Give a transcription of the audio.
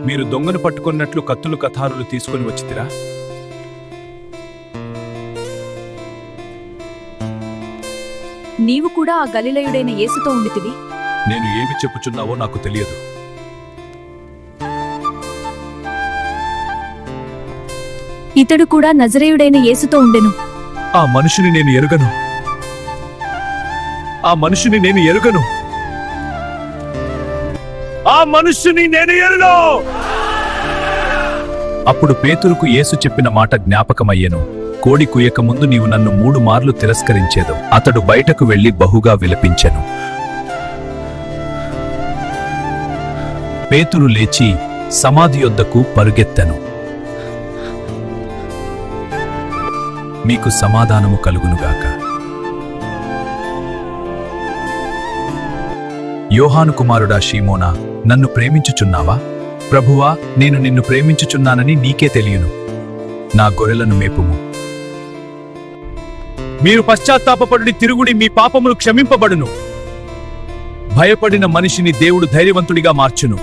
మీరు దొంగను పట్టుకున్నట్లు కత్తులు కథారులు తీసుకుని వచ్చితిరా? నీవు కూడా ఆ గలిలయుడైన యేసుతో ఉండితివి. నేను ఏమి చెప్పుచున్నావో నాకు తెలియదు. ఇతడు కూడా నజరేయుడైన యేసుతో ఉండెను. ఆ మనుషుని నేను ఎరుగను. ఆ మనుషుని నేను ఎరుగను. ఆ మనుషుని నేను ఎరుగను. అప్పుడు పేతురుకు యేసు చెప్పిన మాట జ్ఞాపకమయ్యెను. కోడి కుయ్యక ముందు నీవు నన్ను 3 మార్లు తిరస్కరించేదు. అతడు బయటకు వెళ్లి బహుగా విలపించెను. పేతురు లేచి సమాధి యొద్దకు పరుగెత్తెను. మీకు సమాధానము కలుగునుగాక. యోహాను కుమారుడా షీమోనా, నన్ను ప్రేమించుచున్నావా? ప్రభువా, నేను నిన్ను ప్రేమించుచున్నానని నీకే తెలియను. నా గొర్రెలను మేపుము. మీరు పశ్చాత్తాపపడుడి, తిరుగుడి, మీ పాపములు క్షమింపబడును. భయపడిన మనిషిని దేవుడు ధైర్యవంతుడిగా మార్చును.